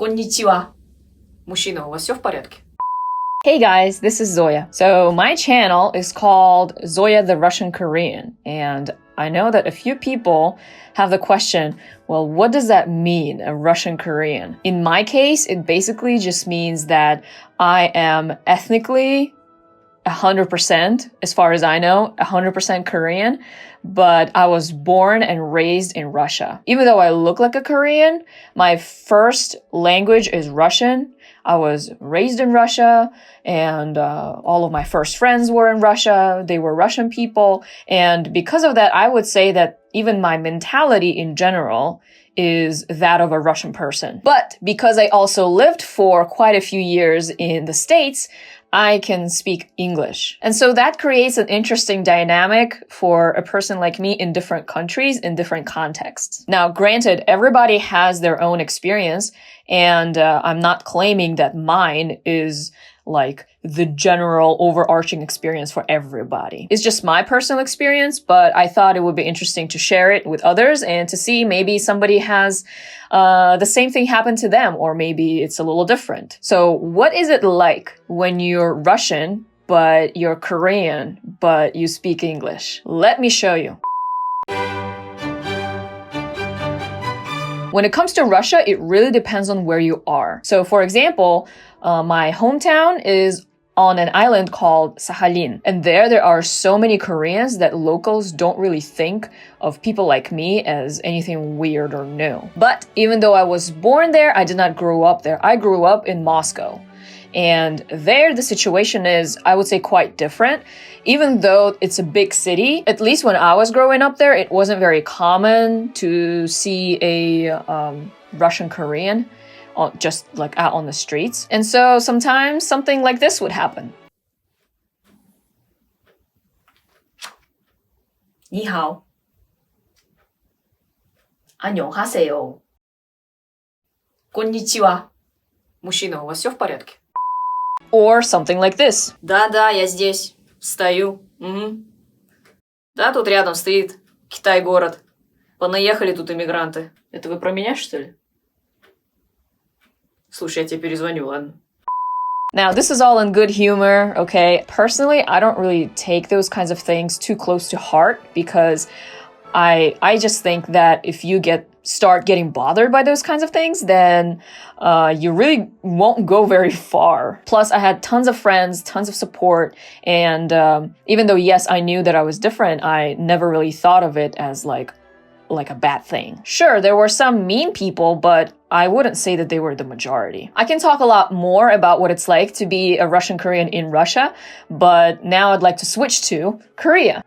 Конничева. Мужчина, у вас все в порядке? Hey guys, this is Zoya. So my channel is called Zoya the Russian Korean, and I know that a few people have the question, well, what does that mean, a Russian Korean? In my case, it basically just means that I am ethnically 100%, as far as I know, 100% Korean, but I was born and raised in Russia. Even though I look like a Korean, my first language is Russian. I was raised in Russia, and all of my first friends were in Russia. They were Russian people. And because of that, I would say that even my mentality in general is that of a Russian person. But because I also lived for quite a few years in the States, I can speak English. And so that creates an interesting dynamic for a person like me in different countries, in different contexts. Now, granted, everybody has their own experience, and I'm not claiming that mine is like the general overarching experience for everybody. It's just my personal experience, but I thought it would be interesting to share it with others and to see maybe somebody has the same thing happen to them, or maybe it's a little different. So what is it like when you're Russian, but you're Korean, but you speak English? Let me show you. When it comes to Russia, it really depends on where you are. So for example, my hometown is on an island called Sakhalin. And there are so many Koreans that locals don't really think of people like me as anything weird or new. But even though I was born there, I did not grow up there. I grew up in Moscow. And there, the situation is, I would say, quite different. Even though it's a big city, at least when I was growing up there, it wasn't very common to see a Russian Korean just like out on the streets. And so sometimes something like this would happen. 你好. 안녕하세요. Конничева. Мужчина, у вас все в порядке? Or something like this. Да, я здесь. Стою. Угу. Да, тут рядом стоит Китай-город. Понаехали тут иммигранты. Это вы про меня, что ли? Слушай, я тебе перезвоню, ладно? Now, this is all in good humor, okay? Personally, I don't really take those kinds of things too close to heart because I just think that if you start getting bothered by those kinds of things, then you really won't go very far. Plus, I had tons of friends, tons of support, and even though, yes, I knew that I was different, I never really thought of it as like a bad thing. Sure, there were some mean people, but I wouldn't say that they were the majority. I can talk a lot more about what it's like to be a Russian Korean in Russia, but now I'd like to switch to Korea.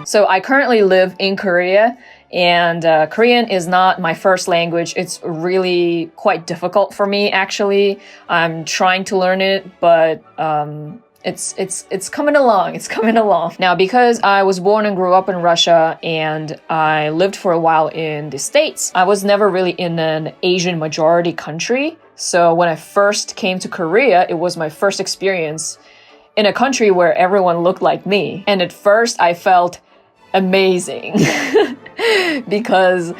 So I currently live in Korea, and Korean is not my first language. It's really quite difficult for me, actually. I'm trying to learn it, but it's coming along. It's coming along. Now, because I was born and grew up in Russia and I lived for a while in the States, I was never really in an Asian majority country. So when I first came to Korea, it was my first experience in a country where everyone looked like me. And at first I felt amazing because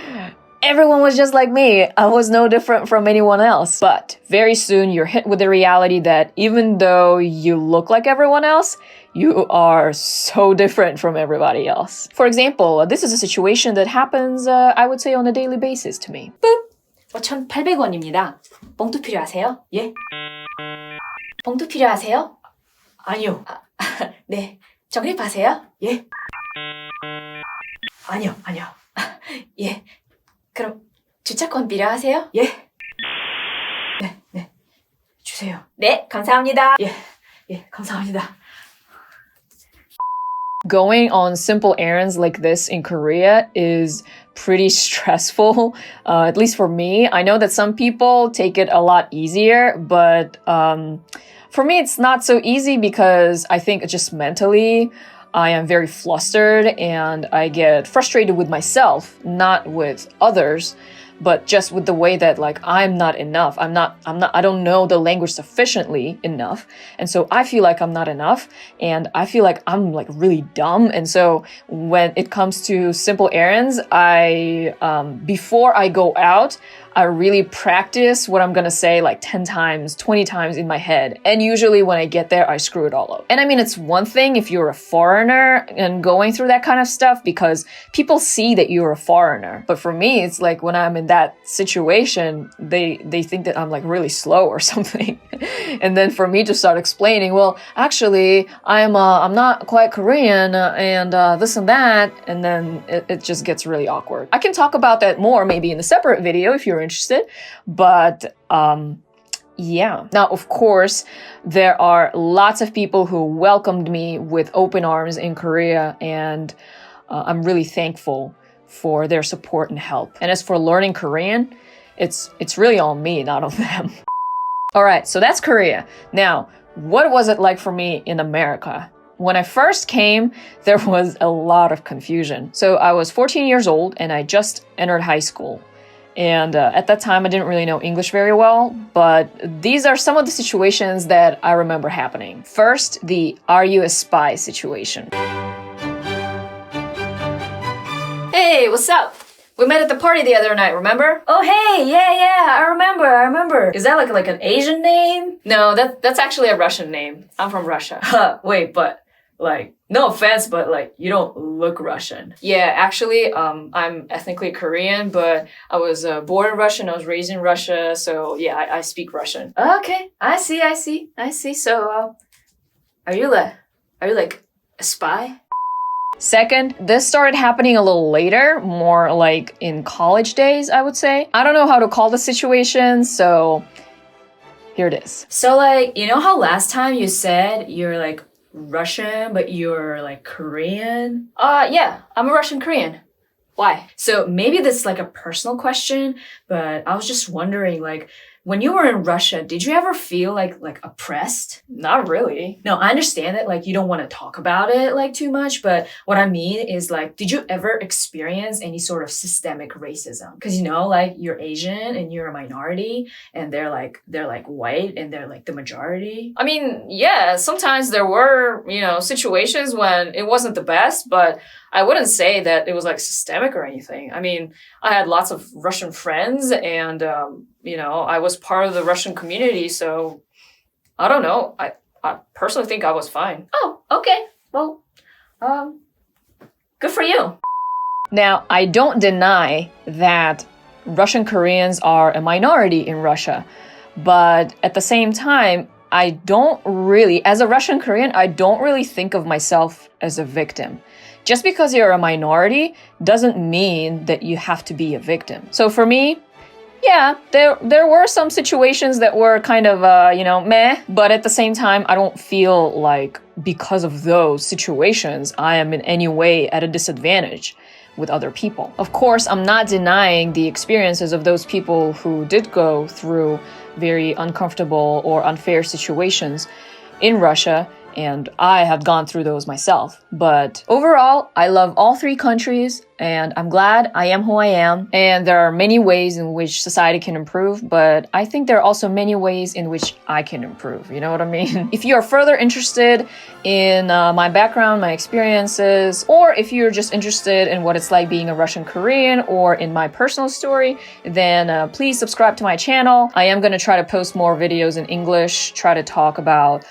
everyone was just like me. I was no different from anyone else. But very soon you're hit with the reality that even though you look like everyone else, you are so different from everybody else. For example, this is a situation that happens, I would say, on a daily basis to me. 뿌! 5,800원입니다. 봉투 필요하세요? 예? 봉투 필요하세요? 아니요. 네. 적립하세요? 예? 아니요. 예. 그럼 주차권 필요하세요? 예. 네. 주세요. 네, 감사합니다. 예, 감사합니다. Going on simple errands like this in Korea is pretty stressful, at least for me. I know that some people take it a lot easier, but for me it's not so easy because I think just mentally I am very flustered and I get frustrated with myself, not with others. but just with the way that like I'm not enough. I don't know the language sufficiently enough. And so I feel like I'm not enough, and I feel like I'm like really dumb. And so when it comes to simple errands, I before I go out, I really practice what I'm gonna say like 10 times, 20 times in my head. And usually when I get there, I screw it all up. And I mean, it's one thing if you're a foreigner and going through that kind of stuff because people see that you're a foreigner. But for me, it's like when I'm in that situation, they think that I'm like really slow or something. And then for me to start explaining, well, actually, I'm not quite Korean and this and that. And then it just gets really awkward. I can talk about that more maybe in a separate video if you're interested, but yeah. Now, of course, there are lots of people who welcomed me with open arms in Korea, and I'm really thankful for their support and help. And as for learning Korean, it's really on me, not on them. All right, so that's Korea. Now, what was it like for me in America? When I first came, there was a lot of confusion. So I was 14 years old and I just entered high school. And at that time, I didn't really know English very well, but these are some of the situations that I remember happening. First, the "Are you a spy?" situation. Hey, what's up? We met at the party the other night, remember? Oh, hey, yeah, I remember. Is that like an Asian name? No, that's actually a Russian name. I'm from Russia. Wait, but like, no offense, but like, you don't look Russian. Yeah, actually, I'm ethnically Korean, but I was born in Russia and I was raised in Russia, so yeah, I speak Russian. Okay, I see. So, are you like a spy? Second, this started happening a little later, more like in college days, I would say. I don't know how to call the situation, so here it is. So like, you know how last time you said you're like Russian, but you're like Korean? Yeah, I'm a Russian Korean. Why? So maybe this is like a personal question, but I was just wondering, like, when you were in Russia, did you ever feel like oppressed? Not really. No, I understand that like you don't want to talk about it like too much, but what I mean is like, did you ever experience any sort of systemic racism? Because you know, like you're Asian and you're a minority, and they're like white and they're like the majority. I mean, yeah, sometimes there were, you know, situations when it wasn't the best, but I wouldn't say that it was like systemic or anything. I mean, I had lots of Russian friends and, you know, I was part of the Russian community. So I don't know. I personally think I was fine. Oh, okay. Well, good for you. Now, I don't deny that Russian Koreans are a minority in Russia, but at the same time, I don't really, as a Russian Korean, I don't really think of myself as a victim. Just because you're a minority doesn't mean that you have to be a victim. So for me, yeah, there were some situations that were kind of, you know, meh. But at the same time, I don't feel like because of those situations, I am in any way at a disadvantage with other people. Of course, I'm not denying the experiences of those people who did go through very uncomfortable or unfair situations in Russia, and I have gone through those myself. But overall, I love all three countries, and I'm glad I am who I am. And there are many ways in which society can improve, but I think there are also many ways in which I can improve. You know what I mean? If you are further interested in my background, my experiences, or if you're just interested in what it's like being a Russian Korean or in my personal story, then please subscribe to my channel. I am going to try to post more videos in English, try to talk about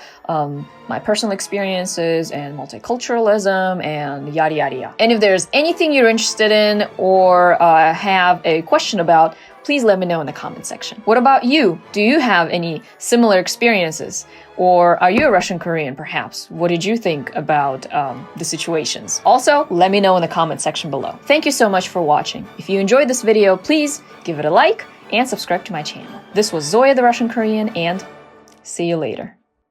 my personal experiences and multiculturalism and yada yada yada. And if there's anything you're interested in or have a question about, please let me know in the comment section. What about you? Do you have any similar experiences? Or are you a Russian Korean perhaps? What did you think about the situations? Also, let me know in the comment section below. Thank you so much for watching. If you enjoyed this video, please give it a like and subscribe to my channel. This was Zoya the Russian Korean, and see you later.